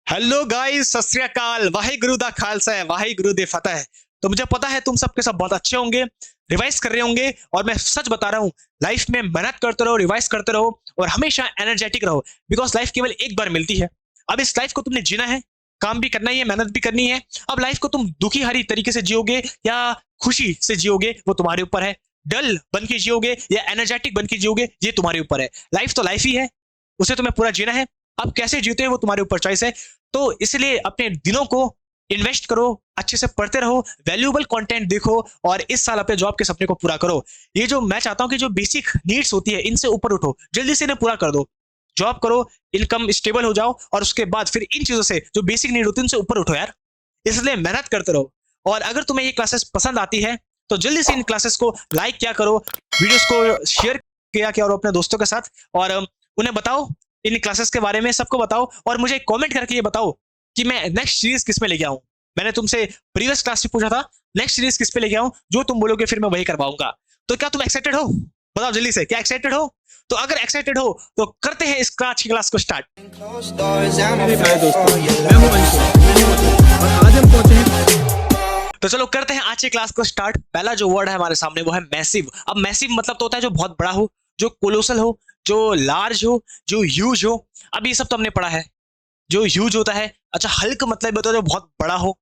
Hello guys, सत श्री अकाल, वाहिगुरु दा खालसा है, वाहिगुरु दे फतेह है। तो मुझे पता है तुम सबके सब बहुत अच्छे होंगे, रिवाइज कर रहे होंगे। और मैं सच बता रहा हूँ, लाइफ में मेहनत करते रहो, रिवाइज करते रहो और हमेशा एनर्जेटिक रहो। बिकॉज लाइफ केवल एक बार मिलती है। अब इस लाइफ को तुमने जीना है, काम भी करना ही है, मेहनत भी करनी है। अब लाइफ को तुम दुखी हरी तरीके से जियोगे या खुशी से जियोगे, वो तुम्हारे ऊपर है। डल बन के जियोगे या एनर्जेटिक बन के जियोगे, ये तुम्हारे ऊपर है। लाइफ तो लाइफ ही है, उसे तुम्हें पूरा जीना है। अब कैसे जीते हैं वो तुम्हारे ऊपर चॉइस है। तो इसलिए अपने दिनों को इन्वेस्ट करो, अच्छे से पढ़ते रहो, वैल्यूएबल कंटेंट देखो और इस साल अपने जॉब के सपने को पूरा करो। ये जो मैं चाहता हूं कि जो बेसिक नीड्स होती है, इनसे ऊपर उठो, जल्दी से इन्हें पूरा कर दो। जॉब करो, इनकम स्टेबल हो जाओ और उसके बाद फिर इन चीजों से जो बेसिक नीड होती है उनसे ऊपर उठो यार। इसलिए मेहनत करते रहो। और अगर तुम्हें ये क्लासेस पसंद आती है तो जल्दी से इन क्लासेस को लाइक क्या करो, वीडियोस को शेयर किया करो अपने दोस्तों के साथ और उन्हें बताओ इन क्लासेस के बारे में, सबको बताओ और मुझे कमेंट करके ये बताओ कि मैं नेक्स्ट सीरीज किस पे लेके आऊं। मैंने तुमसे प्रीवियस क्लास में पूछा था नेक्स्ट सीरीज किस पे लेके आऊं, जो तुम बोलोगे फिर मैं वही करवाऊंगा। तो क्या तुम एक्साइटेड हो? बताओ जल्दी से, क्या एक्साइटेड हो? तो अगर एक्साइटेड हो तो करते हैं इस आज की क्लास को स्टार्ट। मेरे प्यारे दोस्तों, मैं हूं अंशु, और आज हम पहुंचे हैं। तो चलो करते हैं आज की क्लास को स्टार्ट। पहला जो वर्ड है हमारे सामने वो है मैसिव। अब मैसिव मतलब तो होता है जो बहुत बड़ा हो, जो कोलोसल हो, जो लार्ज हो, जो ह्यूज हो। अब ये सब तो हमने पढ़ा है। जो ह्यूज होता है, अच्छा हल्क मतलब होता है जो बहुत बड़ा हो।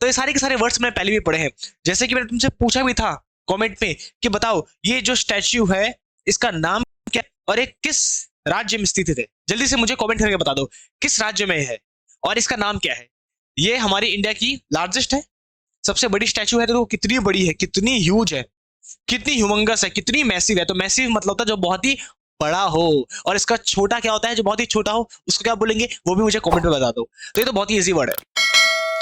तो ये सारे के सारे वर्ड्स मैंने पहले भी पढ़े हैं। जैसे कि मैंने तुमसे पूछा भी था कमेंट में कि बताओ ये जो स्टैच्यू है इसका नाम क्या है और ये किस राज्य में स्थित है। जल्दी से मुझे कमेंट करके बता दो किस राज्य में है और इसका नाम क्या है। ये हमारी इंडिया की लार्जेस्ट है, सबसे बड़ी स्टैचू है। तो कितनी बड़ी है, कितनी ह्यूज है, कितनी ह्यूमंगस है, कितनी मैसिव है। तो मैसिव मतलब होता है जो बहुत ही बड़ा हो। और इसका छोटा क्या होता है, जो बहुत ही छोटा हो, उसको क्या बोलेंगे वो भी मुझे कमेंट में बता दो। तो ये तो बहुत ही इजी वर्ड है।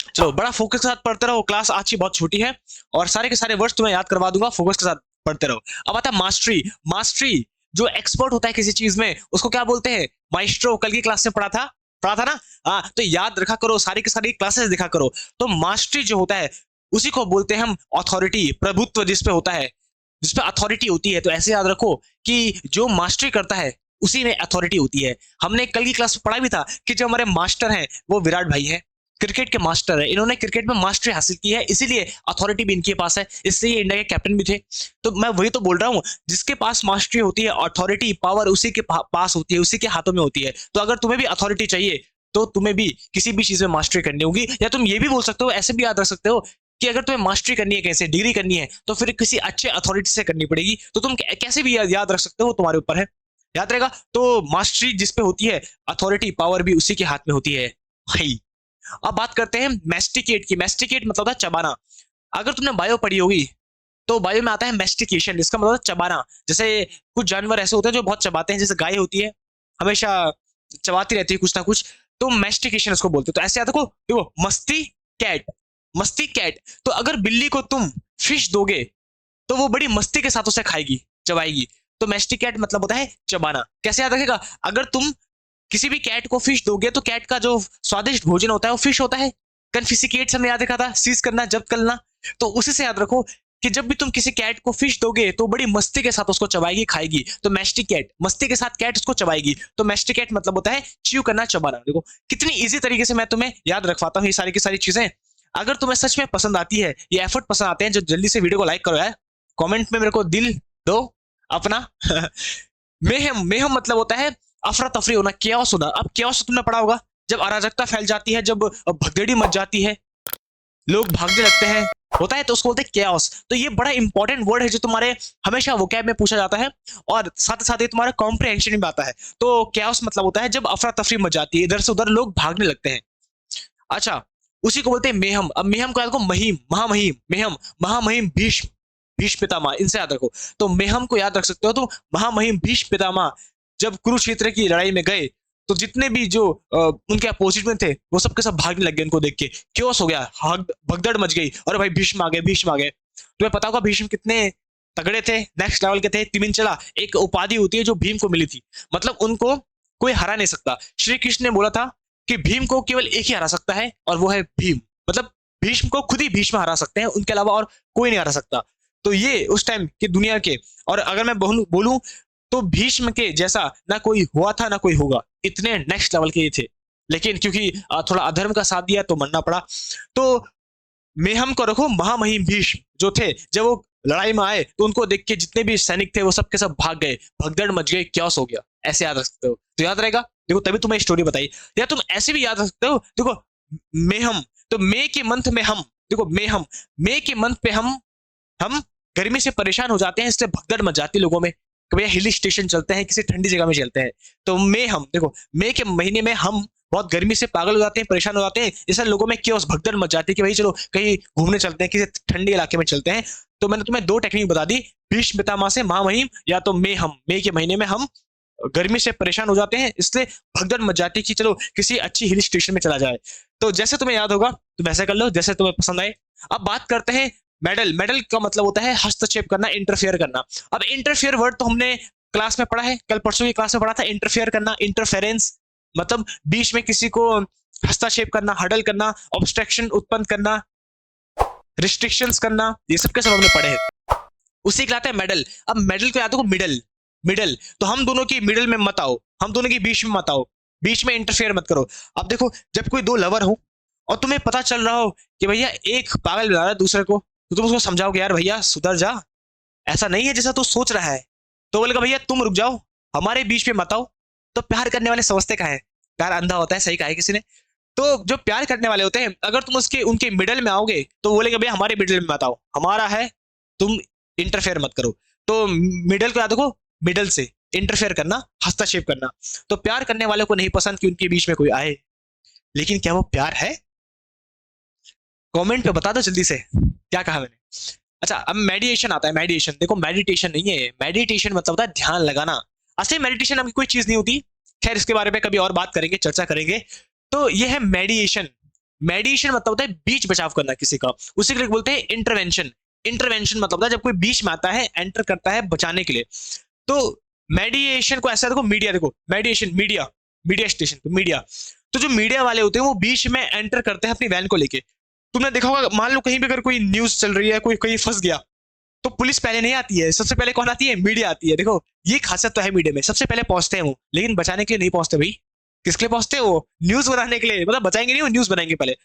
चलो बड़ा फोकस के साथ पढ़ते रहो, क्लास आज की बहुत छोटी है और सारे के सारे वर्ड्स तुम्हें याद करवा दूंगा। फोकस के साथ पढ़ते रहो। अब आता है मास्टरी। मास्टरी जो एक्सपर्ट होता है किसी चीज में उसको क्या बोलते हैं? माइस्ट्रो। कल की क्लास में पढ़ा था ना। हाँ, तो याद रखा करो, सारी की सारी क्लासेस देखा करो। तो मास्टरी जो होता है उसी को बोलते हैं हम अथॉरिटी, प्रभुत्व जिसपे होता है, जिसपे अथॉरिटी होती है। तो ऐसे याद रखो कि जो मास्टरी करता है उसी में अथॉरिटी होती है। हमने कल की क्लास में पढ़ा भी था कि जो हमारे मास्टर हैं वो विराट भाई हैं, क्रिकेट के मास्टर है। इन्होंने क्रिकेट में मास्टरी हासिल की है, इसीलिए अथॉरिटी भी इनके पास है, इसलिए ये इंडिया के कैप्टन भी थे। तो मैं वही तो बोल रहा हूँ, जिसके पास मास्टरी होती है, अथॉरिटी पावर उसी के पास होती है, उसी के हाथों में होती है। तो अगर तुम्हें भी अथॉरिटी चाहिए तो तुम्हें भी किसी भी चीज में मास्टरी करनी होगी। या तुम ये भी बोल सकते हो, ऐसे भी याद रख सकते हो कि अगर तुम्हें मास्टरी करनी है, कैसे डिग्री करनी है, तो फिर किसी अच्छे अथॉरिटी से करनी पड़ेगी। तो तुम कैसे भी याद रख सकते हो, तुम्हारे ऊपर है, याद रहेगा। तो मास्टरी जिसपे होती है, अथॉरिटी पावर भी उसी के हाथ में होती है भाई। अब बात करते हैं मैस्टिकेट की। मैस्टिकेट मतलब होता है चबाना। अगर तुमने बायो पढ़ी होगी तो बायो में आता है मैस्टिकेशन, इसका मतलब चबाना। जैसे कुछ जानवर ऐसे होते हैं जो बहुत चबाते हैं, जैसे गाय होती है, हमेशा चबाती रहती है कुछ ना कुछ, तो मैस्टिकेशन उसको बोलते हैं। तो ऐसे याद रखो, देखो मस्ती कैट, मस्ती कैट। तो अगर बिल्ली को तुम फिश दोगे तो वो बड़ी मस्ती के साथ उसे खाएगी, चबाएगी। तो मैस्टिकेट मतलब होता है चबाना। कैसे याद रखेगा? अगर तुम किसी भी कैट को फिश दोगे तो कैट का जो स्वादिष्ट भोजन होता है वो फिश होता है। कन्फिसिकेट हमने याद रखा था, सीज करना, जब्त करना। तो उसी से याद रखो कि जब भी तुम किसी कैट को फिश दोगे तो बड़ी मस्ती के साथ उसको चबाएगी, खाएगी। तो मैस्टिकेट, मस्ती के साथ कैट उसको चबाएगी। तो मैस्टिकेट मतलब होता है च्यू करना, चबाना। देखो कितनी इजी तरीके से मैं तुम्हें याद रखवाता हूँ ये सारी की सारी चीजें। अगर तुम्हें सच में पसंद आती है, ये एफर्ट पसंद आते हैं, जो जल्दी से वीडियो को लाइक करो यार, कमेंट में मेरे को दिल दो अपना। मेहम, मेहम मतलब होता है अफरा तफरी होना, केओस होना। अब केओस तुमने पढ़ा होगा, जब अराजकता फैल जाती है, जब भगदड़ी मच जाती है, लोग भागने लगते हैं, होता है, तो उसको बोलते हैं केओस। तो ये बड़ा इंपॉर्टेंट वर्ड है जो तुम्हारे हमेशा वोकैब में पूछा जाता है और साथ साथ ही तुम्हारे कॉम्प्रिहेंशन में आता है। तो केओस मतलब होता है जब अफरा तफरी मच जाती है, इधर से उधर लोग भागने लगते हैं। अच्छा, उसी को बोलते हैं मेहम। अब मेहम को याद रखो, महिम, महामहिम, मेहम, महामहिम भीष्म, भीष्म पितामह, इनसे याद रखो। तो मेहम को याद रख सकते हो। तो महामहिम भीष्म पितामह जब कुरुक्षेत्र की लड़ाई में गए तो जितने भी जो उनके अपोजिट में थे वो सबके सब भागने लग गए उनको देख के, क्योस हो गया, भगदड़ मच गई। और भाई भीष्म आ गए, भीष्म आ गए। तुम्हें पता होगा भीष्म कितने तगड़े थे, नेक्स्ट लेवल के थे। तिमिंचला एक उपाधि होती है जो भीम को मिली थी, मतलब उनको कोई हरा नहीं सकता। श्री कृष्ण ने बोला था कि भीम को केवल एक ही हरा सकता है और वो है भीम, मतलब भीष्म को खुद ही भीष्म हरा सकते हैं, उनके अलावा और कोई नहीं हरा सकता। तो ये उस टाइम की दुनिया के, और अगर मैं बोलूं तो भीष्म के जैसा ना कोई हुआ था ना कोई होगा, इतने नेक्स्ट लेवल के ये थे। लेकिन क्योंकि थोड़ा अधर्म का साथ दिया तो मरना पड़ा। तो मेहम को रखो महामहिम भीष्म जो थे, जब वो लड़ाई में आए तो उनको देख के जितने भी सैनिक थे वो सब के सब भाग गए, भगदड़ मच गई, क्योस हो गया। ऐसे याद रख सकते हो तो याद रहेगा। देखो तभी तुम्हें स्टोरी बताई। या तुम ऐसे भी याद रख सकते हो, देखो मेहम, तो मे के मंथ में हम, देखो मेहम, मे के मंथ पे हम गर्मी से परेशान हो जाते हैं, इसलिए भगदड़ मच जाती है लोगों में कि भैया हिल स्टेशन चलते हैं, किसी ठंडी जगह में चलते हैं। तो मे हम, देखो मे के महीने में हम बहुत गर्मी से पागल हो जाते हैं, परेशान हो जाते हैं, इससे लोगों में क्योस भगदड़ मच जाती है कि भाई चलो कहीं घूमने चलते हैं, किसी ठंडी इलाके में चलते हैं। तो मैंने तुम्हें दो टेक्निक बता दी, भीष्म पितामह से महामहिम, या तो मे हम, मे के महीने में हम गर्मी से परेशान हो जाते हैं, इसलिए भगदड़ मच जाती है कि चलो किसी अच्छी हिल स्टेशन में चला जाए। तो जैसे तुम्हें याद होगा तुम वैसे कर लो जैसे तुम्हें पसंद आए। अब बात करते हैं मेडल। मेडल का मतलब होता है हस्तक्षेप करना, इंटरफेयर करना। अब इंटरफेयर वर्ड तो हमने क्लास में पढ़ा है, कल परसों की क्लास में पढ़ा था। इंटरफेयर करना, इंटरफेरेंस मतलब बीच में किसी को हस्तक्षेप करना, हडल करना, ऑब्स्ट्रक्शन उत्पन्न करना, रिस्ट्रिक्शंस करना, ये सब के सब हमने पढ़े हैं। उसी के लाते हैं मेडल। अब मेडल को याद हो, मिडल, मिडल तो हम दोनों की मिडल में मत आओ, हम दोनों की बीच में मत आओ, बीच में इंटरफेयर मत करो। अब देखो जब कोई दो लवर हो और तुम्हें पता चल रहा हो कि भैया एक पागल बना रहा है दूसरे को, तो तुम उसको समझाओगे यार भैया सुधर जा, ऐसा नहीं है जैसा तू सोच रहा है। तो बोलेगा भैया तुम रुक जाओ, हमारे बीच में मत आओ। तो प्यार करने वाले समझते कहा है, प्यार अंधा होता है, सही कहा है किसी ने। तो जो प्यार करने वाले होते हैं, अगर तुम उसके उनके मिडल में आओगे तो बोलेंगे भैया हमारे मिडल में मत आओ, हमारा है, तुम इंटरफेयर मत करो। तो मिडल को याद रखो, मिडल से इंटरफेयर करना, हस्तक्षेप करना। तो प्यार करने वालों को नहीं पसंद कि उनके बीच में कोई आए, लेकिन क्या वो प्यार है? कमेंट पे बता दो जल्दी से, क्या कहा मैंने। अच्छा अब मेडिटेशन आता है। मेडिटेशन देखो, मेडिटेशन नहीं है, मेडिटेशन मतलब होता है ध्यान लगाना। असली मेडिटेशन नाम की कोई चीज नहीं होती, खैर इसके बारे में कभी और बात करेंगे, चर्चा करेंगे। तो ये है मेडिएशन। मेडिएशन मतलब होता है बीच बचाव करना किसी का, उसी के लिए बोलते हैं इंटरवेंशन। इंटरवेंशन मतलब होता है जब कोई बीच में आता है, एंटर करता है बचाने के लिए। तो मेडिएशन को ऐसा देखो, मीडिया देखो, मेडिएशन मीडिया, मीडिया स्टेशन, तो मीडिया, तो जो मीडिया वाले होते हैं वो बीच में एंटर करते हैं अपनी वैन को लेके। तुमने देखा होगा, मान लो कहीं भी अगर कोई न्यूज चल रही है, कोई कहीं फंस गया, तो पुलिस पहले नहीं आती है, सबसे पहले कौन आती है? मीडिया आती है। देखो ये खासियत तो है मीडिया में, सबसे पहले पहुंचते हैं वो, लेकिन बचाने के लिए नहीं पहुंचते भाई। किसके लिए पहुंचते हैं वो? न्यूज बनाने के लिए, मतलब बचाएंगे नहीं, वो न्यूज बनाएंगे पहले।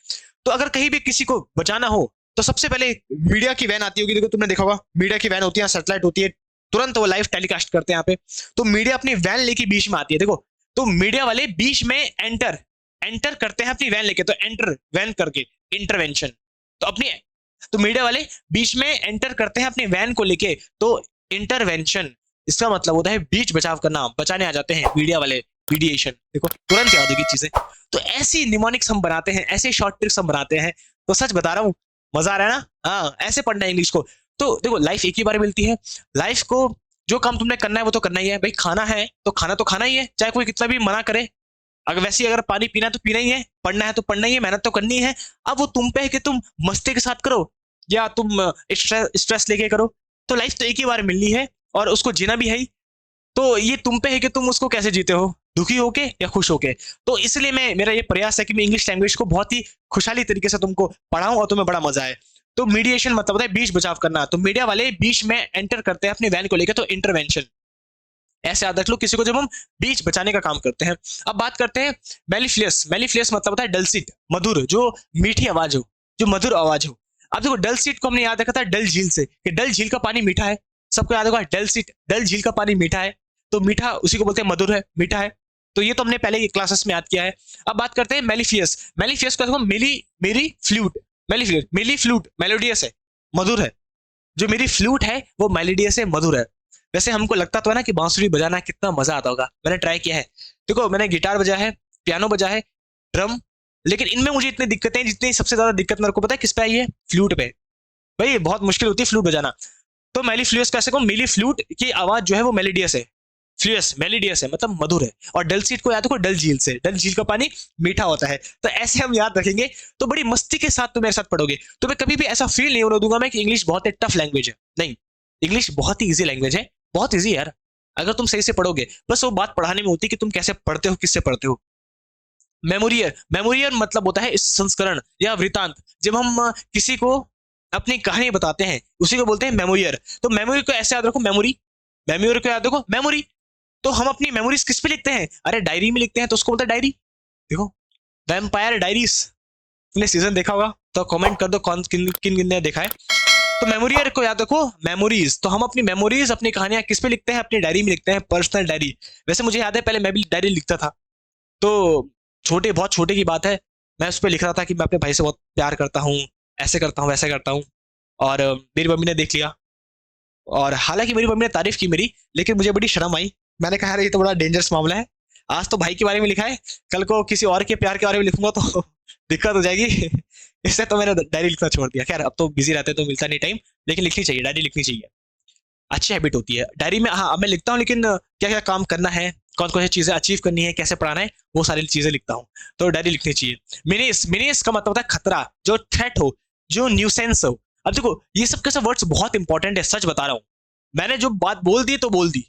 तो अगर कहीं भी किसी को बचाना हो तो सबसे पहले मीडिया की वैन आती होगी। देखो तुमने देखा होगा, मीडिया की वैन होती है, सैटेलाइट होती है, तुरंत वो लाइव टेलीकास्ट करते हैं यहाँ पे। तो मीडिया अपनी वैन लेके बीच में आती है। देखो तो मीडिया वाले बीच में एंटर एंटर करते हैं अपनी वैन लेके, तो एंटर वैन करके इंटरवेंशन। तो अपनी, तो मीडिया वाले बीच में एंटर करते हैं अपनी वैन को लेके, तो इंटरवेंशन। इसका मतलब होता है बीच बचाव करना, बचाने आ जाते हैं मीडिया वाले, मीडिएशन। देखो तुरंत याद होगी चीजें। तो ऐसी निमोनिक्स हम बनाते हैं, ऐसे शॉर्ट ट्रिक्स हम बनाते हैं। तो सच बता रहा हूँ, मजा आ रहा है ना? हाँ ऐसे पढ़ना है इंग्लिश को। तो देखो लाइफ एक ही बार मिलती है, लाइफ को जो काम तुमने करना है वो तो करना ही है भाई। खाना है तो खाना ही है, चाहे कोई कितना भी मना करे। अगर वैसे ही अगर पानी पीना है तो पीना ही है, पढ़ना है तो पढ़ना ही है, मेहनत तो करनी है। अब वो तुम पे है कि तुम मस्ती के साथ करो या तुम स्ट्रेस लेके करो। तो लाइफ तो एक ही बार मिलनी है और उसको जीना भी है ही। तो ये तुम पे है कि तुम उसको कैसे जीते हो, दुखी होके या खुश होके। तो इसलिए मेरा ये प्रयास है कि मैं इंग्लिश लैंग्वेज को बहुत ही खुशहाली तरीके से तुमको पढ़ाऊं और तुम्हें बड़ा मजा आए। तो मीडिएशन मतलब होता है बीच बचाव करना। तो मीडिया वाले बीच में एंटर करते हैं अपनी वैन को लेकर, तो इंटरवेंशन। ऐसे याद रख लो किसी को जब हम बीच बचाने का काम करते हैं। अब बात करते हैं मेलिफियस। मेलिफियस मतलब होता है डलसीट, मधुर, जो मीठी आवाज हो, जो मधुर आवाज हो। अब देखो डलसीट को हमने याद रखा था डल झील से, कि डल झील का पानी मीठा है। सबको याद होगा डलसीट, डल झील का पानी मीठा है। तो मीठा उसी को बोलते हैं मधुर है, मीठा है। तो ये तो हमने पहले की क्लासेस में याद किया है। अब बात करते हैं मेलिफियस। मेलिफियस को देखो, मेरी मेरी फ्लूट, मेलिफियस, मेली फ्लूट मेलोडियस है, मधुर है। जो मेरी फ्लूट है वो मेलोडियस है, मधुर है। वैसे हमको लगता तो है ना कि बांसुरी बजाना कितना मजा आता होगा, मैंने ट्राई किया है। देखो मैंने गिटार बजा है, पियानो बजा है, ड्रम, लेकिन इनमें मुझे इतनी दिक्कतें, जितनी सबसे ज्यादा दिक्कत मेरे को पता है किस पे आई है? फ्लूट पे। भाई बहुत मुश्किल होती है फ्लूट बजाना। तो मेली फ्लूस कैसे को, मेली फ्लूट की आवाज जो है वो मेलोडियस है, फ्लूस मेलोडियस है, मतलब मधुर है। और डल सीट को याद रखो, डल झील से, डल झील का पानी मीठा होता है। तो ऐसे हम याद रखेंगे तो बड़ी मस्ती के साथ तुम मेरे साथ पढ़ोगे। तुम्हें कभी भी ऐसा फील नहीं होने दूंगा मैं कि इंग्लिश बहुत ही टफ लैंग्वेज है, नहीं। इंग्लिश बहुत ही ईजी लैंग्वेज है, बहुत ईजी यार, अगर तुम सही से पढ़ोगे। बस वो बात पढ़ाने में होती है कि तुम कैसे पढ़ते हो, किससे पढ़ते हो। मेमोरियर, मेमोरियर मतलब होता है संस्करण या वृतांत। जब हम किसी को अपनी कहानी बताते हैं उसी को बोलते हैं मेमोरियर। तो मेमोरी को ऐसे याद रखो, मेमोरी, मेमोरी को याद रखो, मेमोरी। तो हम अपनी मेमोरीज किस पे लिखते हैं? अरे डायरी में लिखते हैं, तो उसको बोलते हैं डायरी। देखो वैम्पायर डायरीज, तुमने सीजन देखा होगा तो कमेंट कर दो कौन किन किन ने देखा है। तो मेमोरियर को याद रखो, मेमोरीज। तो हम अपनी मेमोरीज, अपनी कहानियां किस पे लिखते हैं? अपनी डायरी में लिखते हैं, पर्सनल डायरी। वैसे मुझे याद है पहले मैं भी डायरी लिखता था, तो बहुत छोटे की बात है, मैं उस पर लिख रहा था कि मैं अपने भाई से बहुत प्यार करता हूँ, ऐसे करता हूँ, वैसे करता हूँ। और मेरी मम्मी ने देख लिया, और हालांकि मेरी मम्मी ने तारीफ की मेरी, लेकिन मुझे बड़ी शर्म आई। मैंने कहा यार ये तो बड़ा डेंजरस मामला है, आज तो भाई के बारे में लिखा है, कल को किसी और के प्यार के बारे में लिखूंगा तो दिक्कत हो जाएगी। इससे तो मैंने डायरी लिखना छोड़ दिया। खैर अब तो बिजी रहते तो मिलता नहीं टाइम, लेकिन लिखनी चाहिए, डायरी लिखनी चाहिए, अच्छी हैबिट होती है डायरी में। हाँ, अब मैं लिखता हूँ, लेकिन क्या क्या काम करना है, कौन कौन सी चीजें अचीव करनी है, कैसे पढ़ाना है, वो सारी चीजें लिखता हूँ। तो डायरी लिखनी चाहिए। मिनिस, मिनिस का मतलब होता है खतरा, जो थ्रेट हो, जो न्यूसेंस हो। अब देखो ये सब कैसे वर्ड्स बहुत इंपॉर्टेंट है, सच बता रहा हूँ। मैंने जो बात बोल दी तो बोल दी,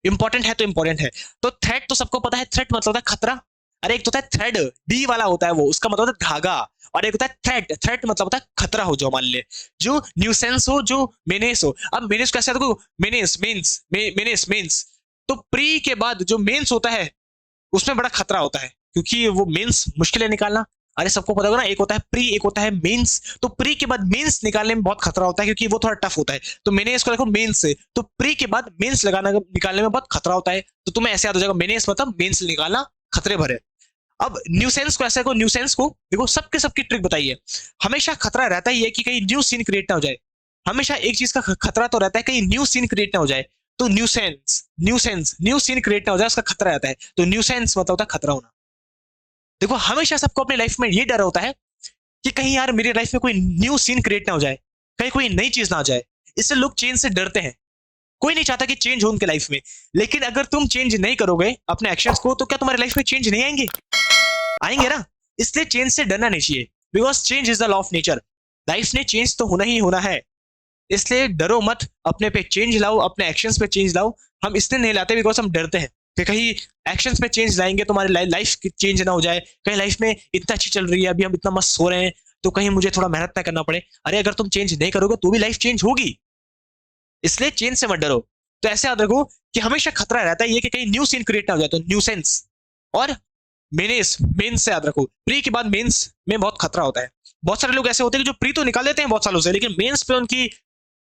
इंपॉर्टेंट है तो इंपॉर्टेंट है। तो थ्रेट तो सबको पता है, थ्रेट मतलब होता है खतरा। अरे एक तो होता है थ्रेड, डी वाला होता है वो, उसका मतलब होता है धागा। और एक होता है थ्रेट, थ्रेट मतलब होता है खतरा हो, जो मान ले, जो न्यूसेंस हो, जो मेनेस हो। अब मेनेस कैसे, देखो मेनेस मींस, मेनेस मींस, तो प्री के बाद जो मेंस होता है उसमें बड़ा खतरा होता है, क्योंकि वो मेंस मुश्किल है निकालना। अरे सबको पता होगा ना, एक होता है प्री, एक होता है मेंस। तो प्री के बाद मेंस निकालने में बहुत खतरा होता है, क्योंकि वो थोड़ा टफ होता है। तो मैंने इसको देखो मेंस से, तो प्री के बाद मेंस लगाना, निकालने में बहुत खतरा होता है। तो तुम्हें ऐसे याद हो जाएगा, मेंस मतलब मेंस निकालना खतरे भरे। अब न्यूसेंस को ऐसे को, न्यूसेंस को देखो, सबके सबकी ट्रिक बताइए। हमेशा खतरा रहता ही है कि कहीं न्यू सीन क्रिएट ना हो जाए। हमेशा एक चीज का खतरा तो रहता है, कहीं न्यू सीन क्रिएट ना हो जाए। तो nuisance, nuisance, new scene create ना हो जाए, उसका खतरा रहता है। तो न्यूसेंस मतलब होता है खतरा होना। देखो हमेशा सबको अपनी लाइफ में ये डर होता है कि कहीं यार मेरी लाइफ में कोई न्यू सीन क्रिएट ना हो जाए, कहीं कोई नई चीज ना आ जाए। इससे लोग चेंज से डरते हैं। कोई नहीं चाहता कि चेंज हो उनके लाइफ में। लेकिन अगर तुम चेंज नहीं करोगे अपने एक्शंस को, तो क्या तुम्हारी लाइफ में चेंज नहीं आएंगे? आएंगे ना। इसलिए चेंज से डरना नहीं चाहिए, because change is the law of nature. Life ने चेंज तो होना ही होना है, इसलिए डरो मत। अपने पे चेंज लाओ, अपने एक्शंस पे चेंज लाओ। हम इसलिए नहीं लाते बिकॉज हम डरते हैं कि कहीं एक्शंस में चेंज लाएंगे तो हमारी लाइफ चेंज ना हो जाए। कहीं लाइफ में इतना अच्छी चल रही है, अभी हम इतना मस्त सो रहे हैं, तो कहीं मुझे थोड़ा मेहनत ना करना पड़े। अरे अगर तुम चेंज नहीं करोगे तो भी लाइफ चेंज होगी, इसलिए चेंज से मत डरो। तो ऐसे याद रखो कि हमेशा खतरा रहता है ये कि कहीं न्यू सीन क्रिएट ना हो जाए। तो न्यूसेंस और मेनेस, मेंस से याद रखो। प्री के बाद मेंस में बहुत खतरा होता है। बहुत सारे लोग ऐसे होते हैं कि जो प्री तो निकाल देते हैं बहुत सालों से, लेकिन मेंस पे उनकी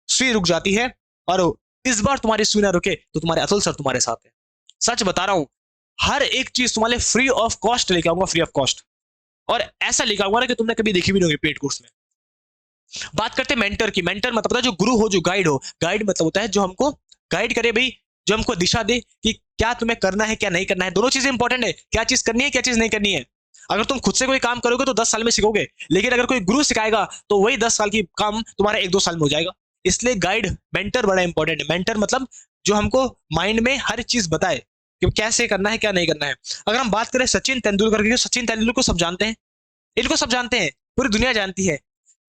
सुई रुक जाती है। और इस बार तुम्हारी सुई ना रुके तो तुम्हारे अतुल सर तुम्हारे साथ है। सच बता रहा हूं, हर एक चीज तुम्हारे फ्री ऑफ कॉस्ट लेके आऊंगा, फ्री ऑफ कॉस्ट। और ऐसा लेके आऊंगा ना कि तुमने कभी देखी भी नहीं होगी पेड कोर्स में। बात करते हैं मेंटर की। मेंटर मतलब होता है जो गुरु हो, जो गाइड हो। गाइड मतलब होता है जो हमको गाइड करे भाई, जो हमको दिशा दे कि क्या तुम्हें करना है क्या नहीं करना है। दोनों चीजें इंपॉर्टेंट है, क्या चीज करनी है क्या चीज नहीं करनी है। अगर तुम खुद से कोई काम करोगे तो 10 साल में सीखोगे, लेकिन अगर कोई गुरु सिखाएगा तो वही 10 साल की काम तुम्हारा 1-2 साल में हो जाएगा। इसलिए गाइड, मेंटर बड़ा इंपॉर्टेंट है। मेंटर मतलब जो हमको माइंड में हर चीज बताए कि कैसे करना है क्या नहीं करना है। अगर हम बात करें सचिन तेंदुलकर की, सचिन तेंदुलकर को सब जानते हैं, इनको सब जानते हैं, पूरी दुनिया जानती है,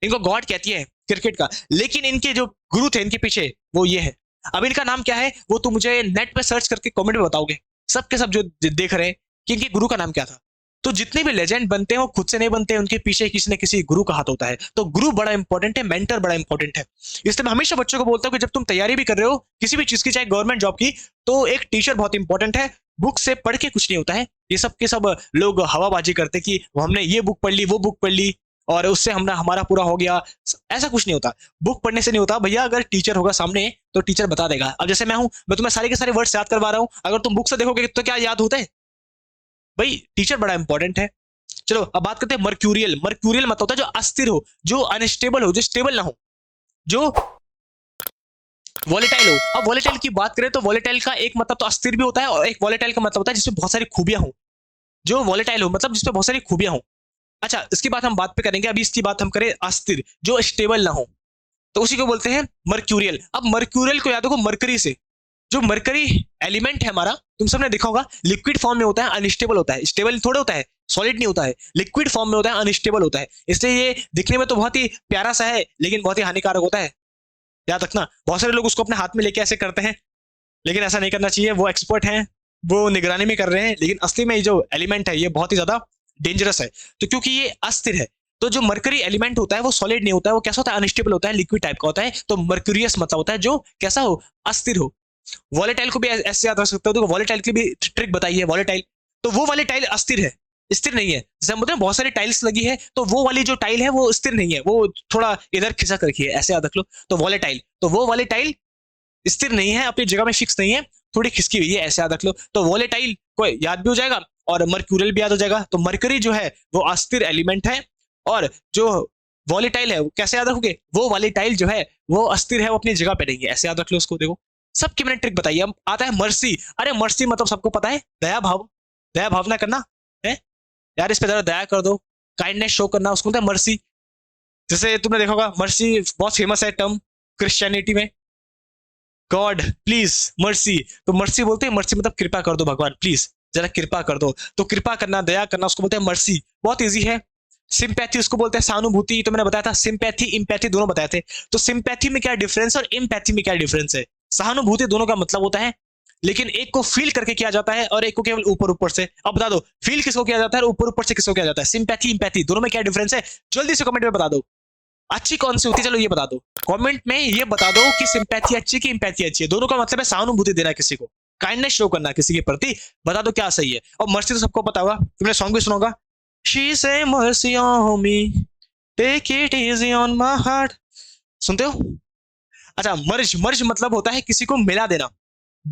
इनको गॉड कहती है क्रिकेट का। लेकिन इनके जो गुरु थे इनके पीछे, वो ये है। अब इनका नाम क्या है वो तुम मुझे नेट पे सर्च करके कमेंट में बताओगे, सबके सब जो देख रहे हैं, कि इनके गुरु का नाम क्या था। तो जितने भी लेजेंड बनते हैं वो खुद से नहीं बनते, उनके पीछे किसी न किसी गुरु का हाथ होता है। तो गुरु बड़ा इंपॉर्टेंट है, मेंटर बड़ा इंपॉर्टेंट है। इसलिए मैं हमेशा बच्चों को बोलता हूँ कि जब तुम तैयारी भी कर रहे हो किसी भी चीज की, चाहे गवर्नमेंट जॉब की, तो एक टीचर बहुत इंपॉर्टेंट है। बुक से पढ़ के कुछ नहीं होता है। ये सब के सब लोग हवाबाजी करते कि हमने ये बुक पढ़ ली, वो बुक पढ़ ली, और उससे हमने हमारा पूरा हो गया। ऐसा कुछ नहीं होता, बुक पढ़ने से नहीं होता भैया। अगर टीचर होगा सामने तो टीचर बता देगा। अब जैसे मैं हूं, मैं तुम्हें सारे के सारे वर्ड्स याद करवा रहा हूं, अगर तुम बुक से देखोगे तो क्या याद होते हैं भाई। टीचर बड़ा इंपॉर्टेंट है। चलो अब बात करते हैं मर्क्यूरियल। मर्क्यूरियल मतलब होता है जो अस्थिर हो, जो अनस्टेबल हो, जो स्टेबल ना हो, जो वॉलेटाइल हो। अब वॉलेटाइल की बात करें तो वॉलेटाइल का एक मतलब तो अस्थिर भी होता है, और एक वॉलेटाइल का मतलब होता है जिसमें बहुत सारी खूबियां हो। जो वॉलेटाइल हो मतलब जिसमें बहुत सारी खूबियां हो। अच्छा इसकी बात हम बात पे करेंगे, अभी इसकी बात हम करें अस्थिर, जो स्टेबल ना हो, तो उसी को बोलते हैं मर्क्यूरियल। अब मर्क्यूरियल को याद रखो मरकरी से। जो मरकरी एलिमेंट है हमारा, तुम सबने देखा होगा, लिक्विड फॉर्म में होता है, अनस्टेबल होता है। स्टेबल थोड़ा होता है, सॉलिड नहीं होता है, लिक्विड फॉर्म में होता है, अनस्टेबल होता है। इसलिए ये दिखने में तो बहुत ही प्यारा सा है, लेकिन बहुत ही हानिकारक होता है। याद रखना, बहुत सारे लोग उसको अपने हाथ में लेके ऐसे करते हैं, लेकिन ऐसा नहीं करना चाहिए। वो एक्सपर्ट हैं, वो निगरानी में कर रहे हैं, लेकिन असली में ये जो एलिमेंट है ये बहुत ही ज्यादा डेंजरस है। तो क्योंकि ये अस्थिर है, तो जो मरकरी एलिमेंट होता है वो सॉलिड नहीं होता है, वो कैसा होता है, अनस्टेबल होता है, लिक्विड टाइप का होता है। तो मर्क्यूरियस मतलब होता है जो कैसा हो, अस्थिर हो। वॉलेटाइल को भी ऐसे याद रख सकते हो। तो वॉलेटाइल की भी ट्रिक बताइए, वॉलेटाइल, तो वो वॉलेटाइल अस्थिर है। स्थिर नहीं है। जैसे हम बोलते हैं बहुत सारी टाइल्स लगी है, तो वो वाली जो टाइल है वो स्थिर नहीं है, वो थोड़ा इधर खिसक रखी है, ऐसे याद रख लो। तो वॉलेटाइल, तो वो वाली टाइल स्थिर नहीं है, अपनी जगह में फिक्स नहीं है, थोड़ी खिसकी हुई है, ऐसे याद रख लो। तो वॉलेटाइल को याद भी हो जाएगा और मर्क्यूरियल भी याद हो जाएगा। तो मरकरी जो है वो अस्थिर एलिमेंट है, और जो वॉलेटाइल है वो कैसे याद रखोगे, वो वॉलेटाइल जो है वो अस्थिर है, वो अपनी जगह पे नहीं है, ऐसे याद रख लो उसको। देखो सबकी मैंने ट्रिक बताई। अब आता है मर्सी। अरे मर्सी मतलब सबको पता है, दया भाव, दया भावना करना है यार, इस पे जरा दया कर दो, काइंडनेस शो करना, उसको बोलते हैं मर्सी। जैसे तुमने देखा होगा मर्सी बहुत फेमस है टर्म क्रिश्चियनिटी में, गॉड प्लीज मर्सी, तो मर्सी बोलते हैं, मर्सी मतलब कृपा कर दो भगवान, प्लीज जरा कृपा कर दो। तो कृपा करना, दया करना, उसको बोलते हैं मर्सी। बहुत इजी है। सिंपैथी उसको बोलते हैं सहानुभूति, तो मैंने बताया था सिंपैथी इम्पैथी दोनों बताए थे। तो सिंपैथी में क्या डिफरेंस और इम्पैथी में क्या डिफरेंस है। सहानुभूति दोनों का मतलब होता है, लेकिन एक को फील करके किया जाता है और एक को केवल ऊपर ऊपर से। अब बता दो फील किसको किया जाता है और ऊपर ऊपर से किसको किया जाता है, सिंपैथी इम्पैथी दोनों में क्या डिफरेंस है, जल्दी से कमेंट में बता दो। अच्छी कौन सी होती है, चलो ये बता दो कमेंट में, ये बता दो कि सिंपैथी अच्छी कि इम्पैथी अच्छी है। दोनों का मतलब है सहानुभूति देना किसी को, काइंडनेस शो करना किसी के प्रति। बता दो क्या सही है। और मर्सी तो सबको पता होगा, तुमने सॉन्ग भी सुना होगा, she say mercy on me take it easy on my heart, सुनते हो। अच्छा मर्ज, मर्ज मतलब होता है किसी को मिला देना,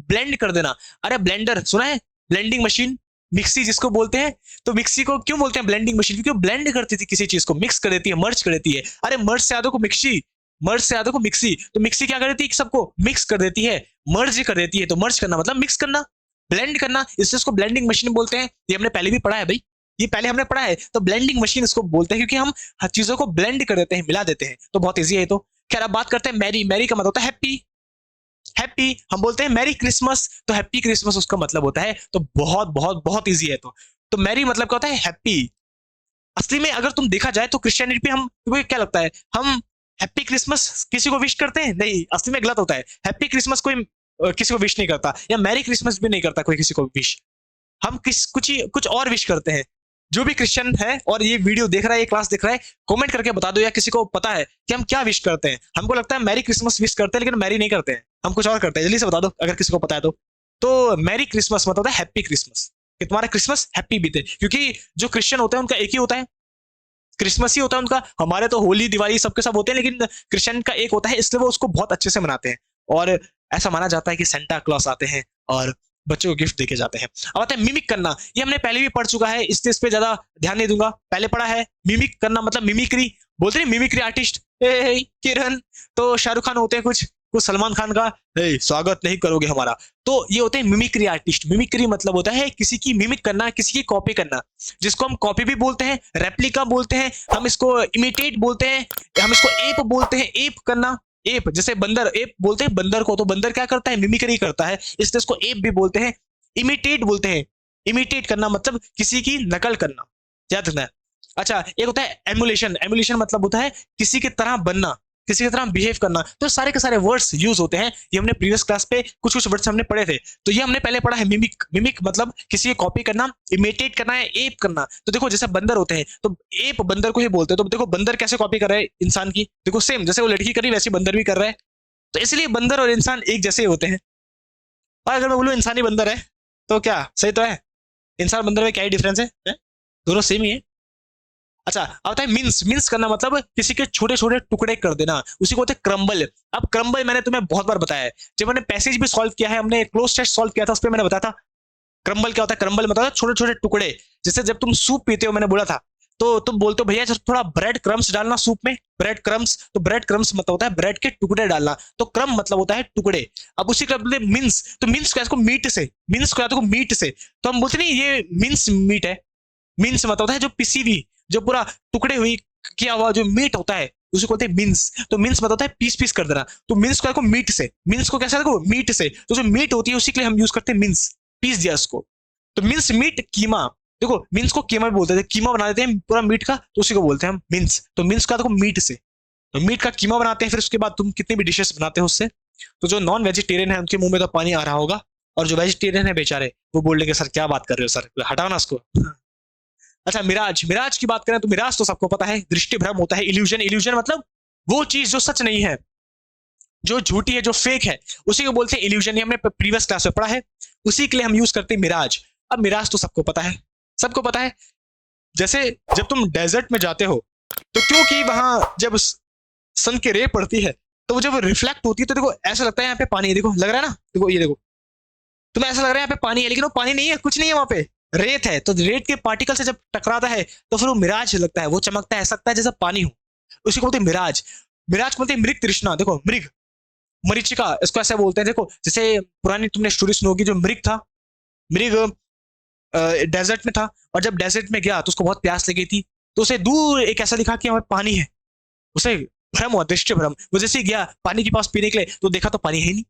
ब्लेंड कर देना। अरे ब्लेंडर सुना है, ब्लेंडिंग मशीन, मिक्सी जिसको बोलते हैं। तो मिक्सी को क्यों बोलते हैं ब्लेंडिंग मशीन, क्योंकि वो ब्लेंड करती थी किसी चीज को, मिक्स कर देती है, मर्ज कर देती है। अरे मर्ज से यादों को मिक्सी, मर्ज से यादों को मिक्सी, तो मिक्सी क्या कर देती है, सबको मिक्स कर देती है, मर्ज कर देती है। तो मर्ज करना मतलब मिक्स करना, ब्लेंड करना, इससे इसको ब्लेंडिंग मशीन बोलते हैं। ये हमने पहले भी पढ़ा है भाई, ये पहले हमने पढ़ा है। तो ब्लेंडिंग मशीन इसको बोलते हैं क्योंकि हम हर चीजों को ब्लेंड कर देते हैं, मिला देते हैं। तो बहुत ईजी है। तो खैर अब बात करते हैं मैरी। मैरी का मतलब होता है हैप्पी, हैप्पी हम बोलते हैं मैरी क्रिसमस, तो हैप्पी क्रिसमस उसका मतलब होता है। तो बहुत बहुत बहुत इजी है। तो मैरी मतलब क्या होता है, हैप्पी। असली में अगर तुम देखा जाए तो क्रिश्चियनिटी पे हम, तुम्हें क्या लगता है, हम हैप्पी क्रिसमस किसी को विश करते हैं, नहीं, असली में गलत होता है। हैप्पी क्रिसमस कोई किसी को विश नहीं करता, या मैरी क्रिसमस भी नहीं करता कोई किसी को विश। हम कुछ और विश करते हैं। जो भी क्रिश्चियन है और ये वीडियो देख रहा है, ये क्लास देख रहा है, कमेंट करके बता दो, या किसी को पता है कि हम क्या विश करते हैं। हमको लगता है मैरी क्रिसमस विश करते हैं, लेकिन मैरी नहीं करते हैं, हम कुछ और करते हैं। जल्दी से बता दो अगर किसी को पता है तो मैरी क्रिसमस मतलब है हैप्पी क्रिसमस, कि तुम्हारा क्रिसमस हैप्पी बीते। क्योंकि जो क्रिश्चियन होते हैं उनका एक ही होता है, क्रिसमस ही होता है उनका। हमारे तो होली दिवाली सबके सब होते हैं, लेकिन क्रिश्चियन का एक होता है, इसलिए वो उसको बहुत अच्छे से मनाते हैं। और ऐसा माना जाता है कि सेंटा क्लॉस आते हैं और बच्चों को गिफ्ट देके जाते हैं। अब आता है मिमिक करना, ये हमने पहले भी पढ़ चुका है, इसलिए इस पे ज्यादा ध्यान नहीं दूंगा, पहले पढ़ा है। मिमिक करना मतलब मिमिक्री, बोलते हैं मिमिक्री आर्टिस्ट, ए किरण, तो शाहरुख खान होते हैं कुछ सलमान खान का, स्वागत नहीं करोगे हमारा, तो ये होते हैं मिमिक्री आर्टिस्ट। मिमिक्री मतलब होता है किसी की मिमिक करना, किसी की कॉपी करना, जिसको हम कॉपी भी बोलते हैं, रेप्लिका बोलते हैं, हम इसको इमिटेट बोलते हैं, हम इसको एप बोलते हैं, एप करना। एप जैसे बंदर, एप बोलते हैं बंदर को, तो बंदर क्या करता है, मिमिक्री करता है, इसलिए इसको एप भी बोलते हैं। इमिटेट बोलते हैं, इमिटेट करना मतलब किसी की नकल करना, याद रखना है। अच्छा एक होता है एमुलेशन, एमुलेशन मतलब होता है किसी की तरह बनना, किसी की तरह बिहेव करना। तो सारे के सारे वर्ड्स यूज होते हैं, ये हमने प्रीवियस क्लास पे कुछ वर्ड्स हमने पढ़े थे। तो ये हमने पहले पढ़ा है मिमिक, मिमिक मतलब किसी की कॉपी करना, इमिटेट करना है, एप करना। तो देखो जैसे बंदर होते हैं तो एप बंदर को ही बोलते हैं। तो देखो बंदर कैसे कॉपी कर रहा है इंसान की, देखो सेम जैसे वो लड़की कर रही वैसे बंदर भी कर रहा है। तो इसलिए बंदर और इंसान एक जैसे होते हैं। और अगर मैं बोलूँ इंसान ही बंदर है तो क्या सही तो है, इंसान बंदर में क्या ही डिफरेंस है? दोनों सेम ही है। अच्छा आता है मिन्स, मिन्स करना मतलब किसी के छोटे छोटे टुकड़े कर देना, उसी को होते हैं क्रम्बल। अब क्रम्बल मैंने तुम्हें बहुत बार बताया है, जब मैंने पैसेज भी सॉल्व किया है, हमने क्लोज टेस्ट सॉल्व किया था, उस पर मैंने बताया था क्रम्बल क्या होता है। क्रम्बल मतलब छोटे छोटे टुकड़े, जैसे जब तुम सूप पीते हो, मैंने बोला था, तो तुम बोलते हो भैया थोड़ा ब्रेड क्रम्स डालना सूप में, ब्रेड क्रम्स, तो ब्रेड क्रम्स मतलब होता है ब्रेड के टुकड़े डालना, तो क्रम मतलब होता है टुकड़े। अब उसी का मिन्स, तो मिन्स को मीट से, मिन्स को मीट से, तो हम बोलते नहीं ये मिन्स मीट है। मिन्स मतलब होता है जो पिसी हुई, जो पूरा टुकड़े हुई किया हुआ जो मीट होता है, उसे कहते हैं मिन्स। तो मिन्स मतलब होता है पीस पीस कर देना। तो मिन्स को मीट से, मिन्स को कैसे देखो मीट से, तो जो मीट होती है उसी के लिए हम यूज करते हैं मिन्स, पीस दिया उसको। तो मिन्स मीट कीमा, देखो मिन्स को कीमा भी बोलते थे, कीमा बना देते हैं पूरा मीट का, तो उसी को बोलते हैं हम मिन्स। तो मिन्स का देखो मीट से, तो मीट का कीमा बनाते हैं, फिर उसके बाद तुम कितनी भी डिशेस बनाते हो उससे। तो जो नॉन वेजिटेरियन है उनके मुंह में तो पानी आ रहा होगा, और जो वेजिटेरियन है बेचारे वो बोल रहे सर क्या बात कर रहे हो सर, हटाओ ना उसको। अच्छा मिराज, मिराज की बात करें तो मिराज तो सबको पता है, दृष्टि भ्रम होता है, इल्यूजन, इल्यूजन मतलब वो चीज जो सच नहीं है, जो झूठी है, जो फेक है, उसी को बोलते हैं इल्यूजन। ये हमने प्रीवियस क्लास में पढ़ा है, उसी के लिए हम यूज करते हैं मिराज। अब मिराज तो सबको पता है, सबको पता है जैसे जब तुम डेजर्ट में जाते हो तो क्योंकि वहां जब सन की रे पड़ती है तो वो जब रिफ्लेक्ट होती है तो देखो ऐसा लगता है यहाँ पे पानी है, देखो लग रहा है ना, देखो ये देखो, तुम्हें ऐसा लग रहा है यहाँ पे पानी है, लेकिन वो पानी नहीं है, कुछ नहीं है वहां पे, रेत है। तो रेत के पार्टिकल से जब टकराता है तो फिर वो मिराज लगता है, वो चमकता है, ऐसा लगता है जैसा पानी हो, उसी को बोलते हैं मिराज। मिराज को बोलते हैं मृग तृष्णा। देखो मृग, मरीचिका इसको ऐसे बोलते हैं। देखो जैसे पुरानी तुमने स्टोरी सुनी होगी, जो मृग था, मृग डेजर्ट में था, और जब डेजर्ट में गया तो उसको बहुत प्यास लगी थी, तो उसे दूर एक ऐसा दिखा कि यहाँ पे पानी है, उसे भ्रम हुआ, दृष्टि भ्रम। वो जैसे ही गया पानी के पास पीने के लिए तो देखा तो पानी है ही नहीं,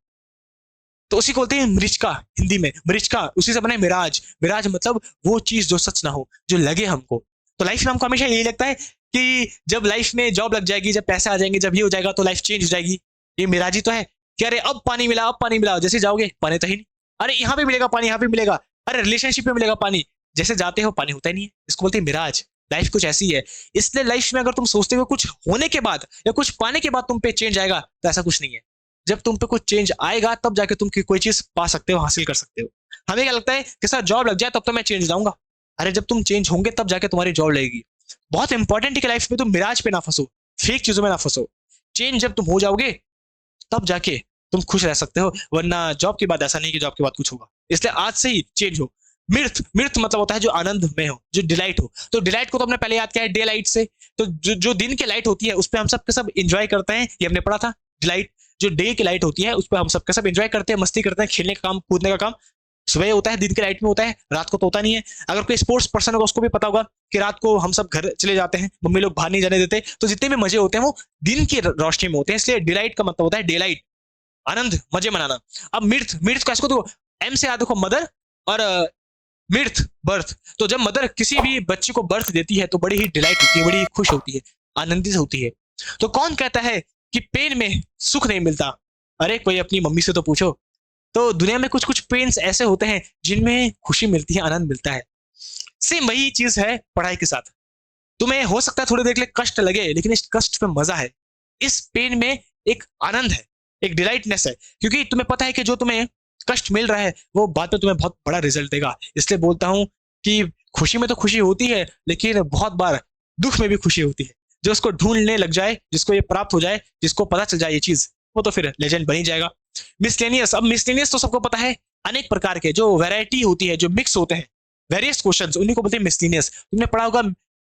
तो उसी को बोलते हैं मृचिका, हिंदी में मृचिका, उसी से बना है मिराज। मिराज मतलब वो चीज जो सच ना हो, जो लगे हमको। तो लाइफ में हमको हमेशा यही लगता है कि जब लाइफ में जॉब लग जाएगी, जब पैसे आ जाएंगे, जब ये हो जाएगा तो लाइफ चेंज हो जाएगी, ये मिराज ही तो है कि अरे अब पानी मिला, अब पानी मिला, जैसे जाओगे पानी तो ही नहीं, अरे यहाँ पे मिलेगा पानी, यहाँ पे मिलेगा, अरे रिलेशनशिप में मिलेगा पानी, जैसे जाते हो पानी होता ही नहीं है, इसको बोलते हैं मिराज। लाइफ कुछ ऐसी है। इसलिए लाइफ में अगर तुम सोचते हो कुछ होने के बाद या कुछ पाने के बाद तुम पे चेंज आएगा, तो ऐसा कुछ नहीं है। जब तुम पे कुछ चेंज आएगा तब जाके तुम कोई चीज पा सकते हो, हासिल कर सकते हो। हमें क्या लगता है कि सर जॉब लग जाए तब तो मैं चेंज लाऊंगा, अरे जब तुम चेंज होंगे तब जाके तुम्हारी जॉब लगेगी। बहुत इंपॉर्टेंट है कि लाइफ में तुम मिराज पे ना फंसो, फेक चीजों में ना फंसो। चेंज जब तुम हो जाओगे तब जाके तुम खुश रह सकते हो, वरना जॉब के बाद ऐसा नहीं कि जॉब के बाद कुछ होगा। इसलिए आज से ही चेंज हो। मिर्थ, मिर्थ मतलब होता है जो आनंद में हो, जो डिलाइट हो। तो डिलाइट को तो हमने पहले याद किया है डे लाइट से। तो जो दिन की लाइट होती है उस पर हम सब के सब इंजॉय करते हैं, ये हमने पढ़ा था। डिलाइट जो डे की लाइट होती है उस पर हम सब के सब इंजॉय करते हैं, मस्ती करते हैं, खेलने का काम, कूदने का काम सुबह होता है, दिन की लाइट में होता है, रात को तो होता नहीं है। अगर कोई स्पोर्ट्स पर्सन होगा उसको भी पता होगा कि रात को हम सब घर चले जाते हैं, मम्मी लोग बाहर नहीं जाने देते, तो जितने भी मजे होते हैं वो दिन की रोशनी में होते हैं। इसलिए डिलाइट का मतलब होता है डे लाइट, आनंद, मजे मनाना। अब मिर्थ, मिर्थ का इसको देखो एम से याद, देखो मदर, और मिर्थ बर्थ। तो जब मदर किसी भी बच्चे को बर्थ देती है तो बड़ी ही डिलाइट होती है, बड़ी ही खुश होती है, आनंदित होती है। तो कौन कहता है कि पेन में सुख नहीं मिलता? अरे कोई अपनी मम्मी से तो पूछो। तो दुनिया में कुछ कुछ पेन्स ऐसे होते हैं जिनमें खुशी मिलती है, आनंद मिलता है। सेम वही चीज है पढ़ाई के साथ। तुम्हें हो सकता है थोड़ी देर के लिए कष्ट लगे, लेकिन इस कष्ट में मजा है, इस पेन में एक आनंद है, एक डिलाइटनेस है, क्योंकि तुम्हें पता है कि जो तुम्हें कष्ट मिल रहा है वो बाद में तुम्हें बहुत बड़ा रिजल्ट देगा। इसलिए बोलता हूं कि खुशी में तो खुशी होती है, लेकिन बहुत बार दुख में भी खुशी होती है। जो उसको ढूंढने लग जाए, जिसको ये प्राप्त हो जाए, जिसको पता चल जाए ये चीज, वो तो फिर लेजेंड बन ही जाएगा। मिसलेनियस, अब मिसलेनियस तो सबको पता है, अनेक प्रकार के जो वैरायटी होती है, जो मिक्स होते हैं, वेरियस क्वेश्चंस, उन्हीं को बोलते हैं मिसलेनियस। तुमने पढ़ा होगा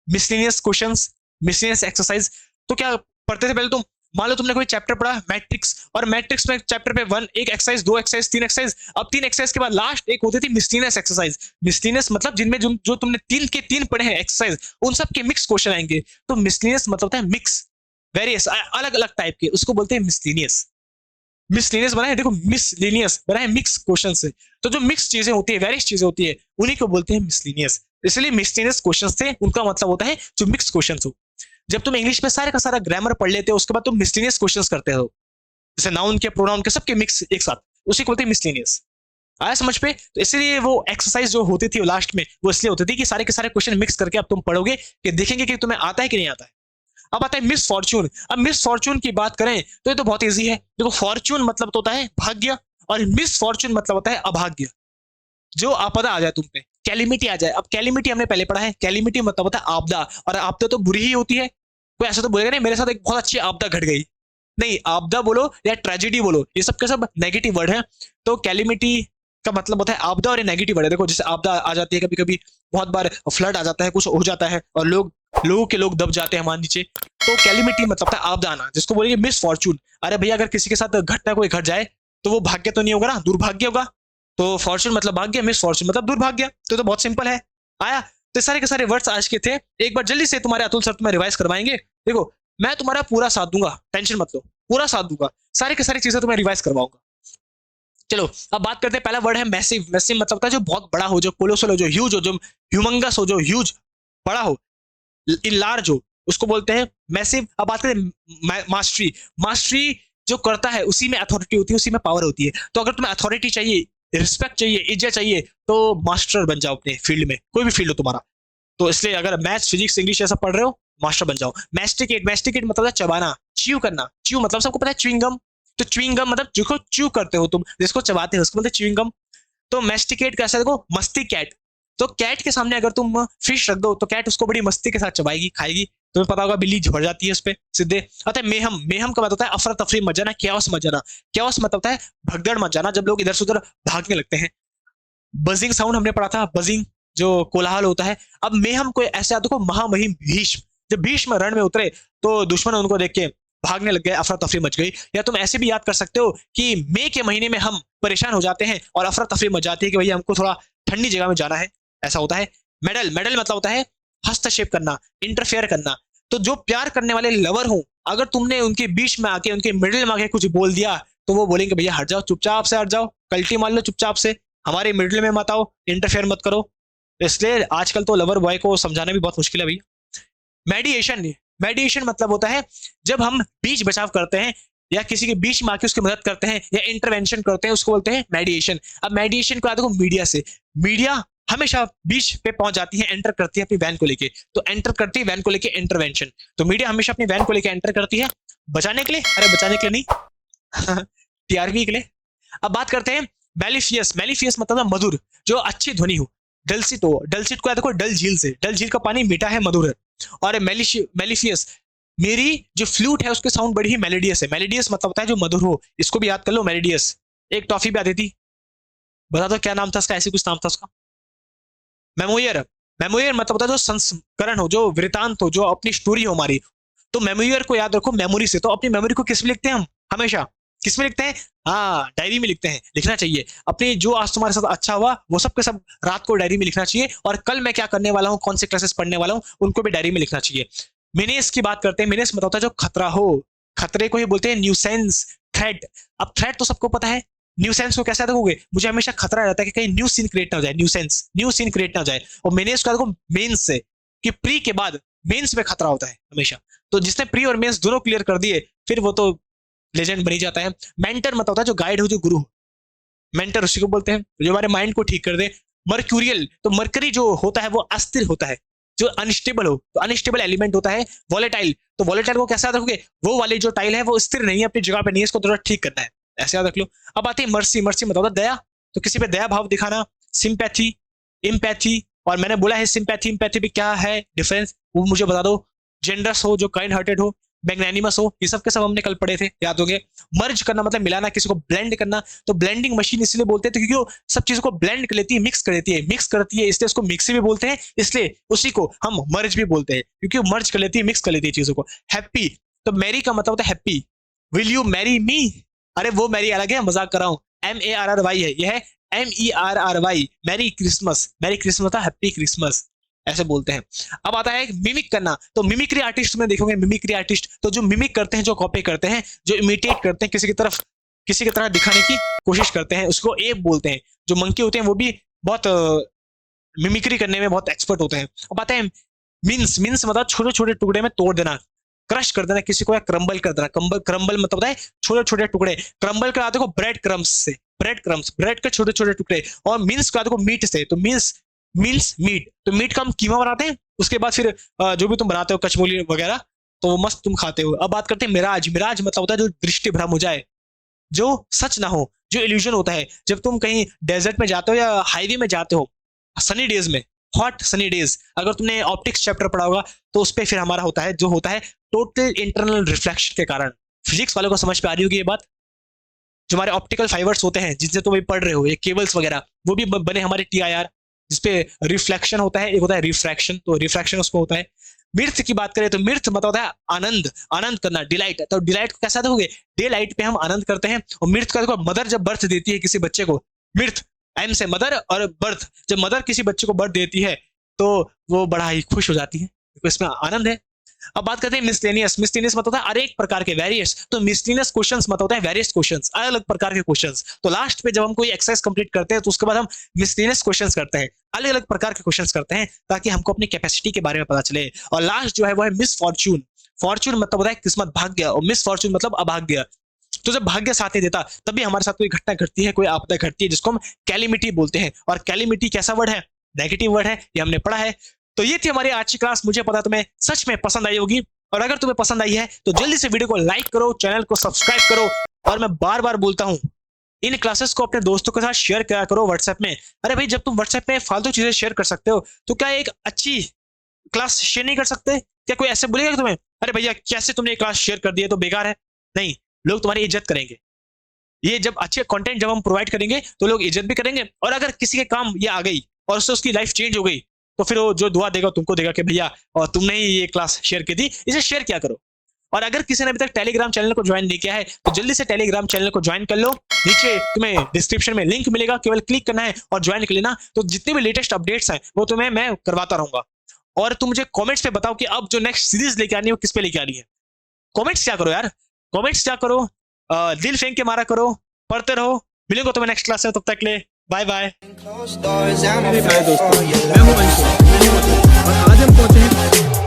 मिसलेनियस क्वेश्चंस, मिसलेनियस एक्सरसाइज। तो क्या पढ़ते थे पहले तुम? मान लो तुमने कोई चैप्टर पढ़ा मैट्रिक्स, और मैट्रिक्स में चैप्टर पे 1 एक एक्सरसाइज, 2 एक्सरसाइज, 3 एक्सरसाइज। अब 3 एक्सरसाइज के बाद लास्ट एक होती थी मिसलेनियस एक्सरसाइज। मिसलेनियस मतलब जिनमें जो तुमने 3 के 3 पढ़े हैं एक्सरसाइज, उन सब के मिक्स क्वेश्चन आएंगे। तो मिसलेनियस मतलब होता है मिक्स, वेरियस, अलग अलग टाइप के, उसको बोलते हैं मिसलेनियस। मिसलेनियस बना है, देखो मिसलेनियस बना है मिक्स क्वेश्चन से। तो जो मिक्स चीजें होती है, वेरियस चीजें होती है, उन्हीं को बोलते हैं मिसलेनियस। इसलिए मिसलेनियस क्वेश्चन से उनका मतलब होता है जो मिक्स क्वेश्चन हो। जब तुम इंग्लिश में सारे का सारा ग्रामर पढ़ लेते हो, उसके बाद तुम मिसलेनियस क्वेश्चंस करते हो, जैसे नाउन के, प्रोनाउन के, सबके मिक्स एक साथ, उसी को बोलते हैं मिसलेनियस। आया समझ पे? तो इसलिए वो एक्सरसाइज जो होती थी लास्ट में, वो इसलिए होती थी कि सारे के सारे क्वेश्चन मिक्स करके अब तुम पढ़ोगे, कि देखेंगे कि तुम्हें आता है कि नहीं आता है। अब आता है मिस फॉर्चून। अब मिस फॉर्चून की बात करें तो ये तो बहुत ईजी है। देखो फॉर्चून मतलब तो होता है भाग्य, और मिस फॉर्चून मतलब होता है अभाग्य। जो आपदा आ जाए तुम पे, कैलिमिटी आ जाए। अब कैलिमिटी हमने पहले पढ़ा है, कैलिमिटी मतलब होता है आपदा, और आपदा तो बुरी ही होती है। कोई ऐसा तो बोलेगा नहीं मेरे साथ एक बहुत अच्छी आपदा घट गई, नहीं, आपदा बोलो या ट्रेजेडी बोलो, ये सब के सब नेगेटिव वर्ड है। तो कैलिमिटी का मतलब होता है आपदा, और ये नेगेटिव वर्ड है। देखो जैसे आपदा आ जाती है, कभी कभी बहुत बार फ्लड आ जाता है, कुछ हो जाता है, और लोग दब जाते हैं हमारे नीचे। तो कैलिमिटी मतलब होता है आपदा आना, जिसको बोलेंगे मिस फॉर्चून। अरे भैया अगर किसी के साथ घटना कोई घट जाए तो वो भाग्य तो नहीं होगा ना, दुर्भाग्य होगा। तो फॉर्चून मतलब भाग्य, मिस फॉर्चून मतलब दुर्भाग्य। तो बहुत सिंपल है। आया? तो सारे के सारे वर्ड्स आज के थे। एक बार जल्दी से तुम्हारे अतुल सर तुम्हें रिवाइज करवाएंगे। देखो मैं तुम्हारा पूरा साथ दूंगा, टेंशन मत लो, पूरा साथ दूंगा, सारी की सारी चीजें तुम्हें रिवाइज करवाऊंगा। चलो अब बात करते हैं। पहला वर्ड है मैसिव। मैसिव मतलब होता है जो बहुत बड़ा हो, जो कोलोसल हो, जो ह्यूज हो, जो ह्यूमंगस हो, जो ह्यूज बड़ा हो, इन लार्ज हो, उसको बोलते हैं मैसिव। अब बात करें मास्टरी। मास्टरी जो करता है उसी में अथॉरिटी होती है, उसी में पावर होती है। तो अगर तुम्हें अथॉरिटी चाहिए, रिस्पेक्ट चाहिए, इज्जत चाहिए, तो मास्टर बन जाओ अपने फील्ड में, कोई भी फील्ड हो तुम्हारा। तो इसलिए अगर मैथ्स, फिजिक्स, इंग्लिश ऐसा पढ़ रहे हो, मास्टर बन जाओ। मैस्टिकेट, मैस्टिकेट मतलब है चबाना, च्यू करना। च्यू मतलब सबको पता है च्युइंगम। तो च्युइंगम मतलब जिसको च्यू करते हो तुम, जिसको चबाते हो, उसको बोलते हैं च्युइंगम। तो मैस्टिकेट कैसा, देखो मस्ती कैट। तो कैट के सामने अगर तुम फिश रख दो तो कैट उसको बड़ी मस्ती के साथ चबाएगी, खाएगी। तुम्हें पता होगा बिल्ली झड़ जाती है उस पे सीधे। अतः मेहम, मेहम का मतलब होता है अफरा तफरी मच जाना, क्याओस मच जाना। क्याओस मतलब होता है भगदड़ मच जाना, जब लोग इधर से उधर भागने लगते हैं। बजिंग साउंड हमने पढ़ा था, बजिंग जो कोलाहल होता है। अब मेहम को ऐसे याद रखो, महामहिम भीष्म, जब भीष्म रण में उतरे तो दुश्मन उनको देख के भागने लग गए, अफरा तफरी मच गई। या तुम ऐसे भी याद कर सकते हो कि मई के महीने में हम परेशान हो जाते हैं और अफरा तफरी मच जाती है कि भैया हमको थोड़ा ठंडी जगह में जाना है, ऐसा होता है। मेडल, मेडल मतलब होता है हस्तक्षेप करना, इंटरफेयर करना। तो जो प्यार करने वाले लवर हो, अगर तुमने उनके बीच में आके, उनके मिडिल में आके कुछ बोल दिया तो वो बोलेंगे भैया हट जाओ, चुपचाप से हट जाओ, कल्टी मार लो चुपचाप से, हमारे मिडिल में मत आओ, इंटरफेयर मत करो। इसलिए आजकल तो लवर बॉय को समझाना भी बहुत मुश्किल है भैया। मेडिएशन, मेडिएशन मतलब होता है जब हम बीच बचाव करते हैं या किसी के बीच में आके उसकी मदद करते हैं या इंटरवेंशन करते हैं, उसको बोलते हैं मेडिएशन। अब मेडिएशन को याद रखो मीडिया से। मीडिया हमेशा बीच पे पहुंच जाती है, एंटर करती है अपनी वैन को लेके, तो एंटर करती है वैन को लेके इंटरवेंशन। तो मीडिया हमेशा अपनी वैन को लेके एंटर करती है बचाने के लिए, अरे बचाने के लिए नहीं टीआरपी के लिए। अब बात करते हैं मेलिफियस। मेलिफियस मतलब है मधुर, जो अच्छी ध्वनि हो। डलसिट हो, डलसिट को याद रखो डल झील से, डल झील का पानी मीठा है, मधुर है। और मेलिफियस, मेरी जो फ्लूट है उसके साउंड बड़ी ही मेलोडियस है। मेलोडियस मतलब होता है जो मधुर हो, इसको भी याद कर लो, मेलोडियस। एक टॉफी भी आती थी, बता दो क्या नाम था उसका, ऐसे कुछ नाम था उसका। मेमोयर, मेमोयर मतलब होता है जो संस्करण हो, जो वृतांत हो, जो अपनी स्टोरी हो हमारी। तो मेमोयर को याद रखो मेमोरी से। तो अपनी मेमोरी को किस में लिखते हैं हम हमेशा, किस में लिखते हैं, हाँ डायरी में लिखते हैं, लिखना चाहिए। अपनी जो आज तुम्हारे साथ अच्छा हुआ वो सब के सब रात को डायरी में लिखना चाहिए, और कल मैं क्या करने वाला हूँ, कौन से क्लासेस पढ़ने वाला हूँ, उनको भी डायरी में लिखना चाहिए। मिनेस की बात करते हैं। मिनेस मतलब होता है जो खतरा हो, खतरे को ही बोलते हैं न्यूसेंस, थ्रेट। अब थ्रेट तो सबको पता है, न्यूसेंस को कैसे देखोगे, मुझे हमेशा खतरा रहता है कि कहीं न्यू सीन क्रिएट ना हो जाए, न्यूसेंस, न्यू सीन क्रिएट ना हो जाए। और मेनेस को देखो मेंस से, कि प्री के बाद मेंस में खतरा होता है हमेशा। तो जिसने प्री और मेंस दोनों क्लियर कर दिए फिर वो तो लेजेंड बन ही जाता है। मेंटर मतलब होता है जो गाइड हो, जो गुरु। मेंटर उसी को बोलते हैं जो हमारे माइंड को ठीक कर दे। मर्क्यूरियल, तो मरकरी जो होता है वो अस्थिर होता है, जो अनस्टेबल हो, तो अनस्टेबल एलिमेंट होता है। वॉलेटाइल, तो वॉलेटाइल को कैसे याद रखोगे, वो वाली जो टाइल है वो स्थिर नहीं है, अपनी जगह पे नहीं है, इसको थोड़ा ठीक करना है, ऐसे याद रख लो। अब आती है मर्सी। मर्सी मतलब दया, तो किसी पे दया भाव दिखाना। सिंपैथी, इम्पैथी, और मैंने बोला है सिंपैथी इम्पैथी भी क्या है डिफरेंस, वो मुझे बता दो। जेनरस हो, जो काइंड हार्टेड हो, मैग्नेनिमस हो, ये सब के सब हमने कल पढ़े थे, याद हो गए। मर्ज करना मतलब मिलाना, किसी को ब्लेंड करना। तो ब्लेंडिंग मशीन इसलिए बोलते हैं क्योंकि वो सब चीजों को ब्लेंड कर लेती है, मिक्स कर लेती है, मिक्स करती है, इसलिए उसको मिक्सी भी बोलते हैं, इसलिए उसी को हम मर्ज भी बोलते हैं क्योंकि वो मर्ज कर लेती है, मिक्स कर लेती है चीजों को। हैप्पी, तो मैरी का मतलब होता है happy. Will you marry me, अरे वो मैरी अलग है, मजाक कर रहा हूँ, MARRY है, यह है MERRY, merry Christmas. Merry Christmas था हैप्पी क्रिसमस, ऐसे बोलते हैं। अब आता है मिमिक करना। तो मिमिक्री आर्टिस्ट में देखोगे, मिमिक्री आर्टिस्ट तो जो मिमिक करते हैं, जो कॉपी करते हैं, जो इमिटेट करते हैं, किसी की तरफ, किसी की तरह दिखाने की कोशिश करते हैं, उसको एप बोलते हैं। जो मंकी होते हैं वो भी बहुत मिमिक्री करने में बहुत एक्सपर्ट होते हैं। अब आते हैं मिन्स। मिन्स मतलब छोटे छोटे टुकड़े में तोड़ देना, क्रश कर देना किसी को, या क्रम्बल कर देना। क्रम्बल मतलब होता है छोटे छोटे टुकड़े। क्रम्बल कराते को ब्रेड क्रम्स से, ब्रेड क्रम्स, ब्रेड के छोटे छोटे टुकड़े। और मिन्स कराते को मीट से, तो मिन्स मीन्स मीट, तो मीट का हम कीमा बनाते हैं, उसके बाद फिर जो भी तुम बनाते हो कचमोली वगैरह, तो वो मस्त तुम खाते हो। अब बात करते हैं मिराज। मिराज मतलब होता है जो दृष्टि भ्रम हो जाए, जो सच ना हो, जो इल्यूजन होता है। जब तुम कहीं डेजर्ट में जाते हो या हाईवे में जाते हो, सनी डेज में, हॉट सनी डेज, अगर तुमने ऑप्टिक्स चैप्टर पढ़ा होगा तो उस पर फिर हमारा होता है, जो होता है टोटल इंटरनल रिफ्लेक्शन के कारण। फिजिक्स वालों को समझ पे आ रही होगी ये बात। जो हमारे ऑप्टिकल फाइबर्स होते हैं जिनसे तुम पढ़ रहे हो, ये केबल्स वगैरह, वो भी बने हमारे TIR, जिसपे रिफ्लेक्शन होता है, एक होता है रिफ्रैक्शन, तो रिफ्रैक्शन उसको होता है। मिर्थ की बात करें तो मिर्थ मतलब होता है आनंद, आनंद करना, डिलाइट। तो डिलाइट को कैसा देखोगे, डे लाइट पे हम आनंद करते हैं। और मिर्थ का देखो, मदर जब बर्थ देती है किसी बच्चे को, मिर्थ, M से मदर और बर्थ, जब मदर किसी बच्चे को बर्थ देती है तो वो बड़ा ही खुश हो जाती है, तो इसमें आनंद है। अब बात करते हैं मिसलेनियस। मिसलेनियस मतलब होता है अनेक प्रकार के, वेरियस। तो मिसलेनियस क्वेश्चंस मतलब होता है वेरियस क्वेश्चंस, अलग अलग प्रकार के क्वेश्चंस। तो लास्ट पे जब हम कोई एक्सरसाइज कंप्लीट करते हैं तो उसके बाद हम मिसलेनियस क्वेश्चंस करते हैं, अलग अलग प्रकार के क्वेश्चंस करते हैं, ताकि हमको अपनी कैपेसिटी के बारे में पता चले। और लास्ट जो है वो है मिस फॉर्च्यून। फॉर्च्यून मतलब होता है किस्मत, भाग्य, और मिस फॉर्च्यून मतलब अभाग्य। तो जब भाग्य साथ नहीं देता तभी हमारे साथ कोई घटना घटती है, कोई आपदा घटती है, जिसको हम कैलिमिटी बोलते हैं। और कैलिमिटी कैसा वर्ड है, नेगेटिव वर्ड है, ये हमने पढ़ा है। तो ये थी हमारी आज की क्लास। मुझे पता तुम्हें सच में पसंद आई होगी, और अगर तुम्हें पसंद आई है तो जल्दी से वीडियो को लाइक करो, चैनल को सब्सक्राइब करो। और मैं बार बार बोलता हूं, इन क्लासेस को अपने दोस्तों के साथ शेयर किया करो व्हाट्सएप में। अरे भाई जब तुम व्हाट्सएप में फालतू चीजें शेयर कर सकते हो तो क्या एक अच्छी क्लास शेयर नहीं कर सकते? क्या कोई ऐसे बोलेगा तुम्हें अरे भैया कैसे तुमने क्लास शेयर कर दी है तो बेकार है? नहीं, लोग तुम्हारी इज्जत करेंगे। ये जब अच्छे कंटेंट जब हम प्रोवाइड करेंगे तो लोग इज्जत भी करेंगे, और अगर किसी के काम ये आ गई और उससे उसकी लाइफ चेंज हो गई तो फिर वो जो दुआ देगा तुमको देगा कि भैया और तुमने ही ये क्लास शेयर की थी, इसे शेयर क्या करो। और अगर किसी ने अभी तक टेलीग्राम चैनल को ज्वाइन नहीं किया है तो जल्दी से टेलीग्राम चैनल को ज्वाइन कर लो। नीचे तुम्हें डिस्क्रिप्शन में लिंक मिलेगा, केवल क्लिक करना है और ज्वाइन कर लेना। तो जितने भी लेटेस्ट अपडेट्स हैं वो तुम्हें मैं करवाता रहूंगा। और तुम मुझे कमेंट्स पे बताओ कि अब जो नेक्स्ट सीरीज लेके आनी है वो किस पे लेके आनी है। कमेंट्स क्या करो यार, कमेंट्स क्या करो, दिल फेंक के मारा करो, पढ़ते रहो। मिलेंगे तुम्हें नेक्स्ट क्लास में, तब तक के लिए बाय बाय। मेरे प्यारे दोस्तों, मैं हूं अंशु और आज हम पहुंचे हैं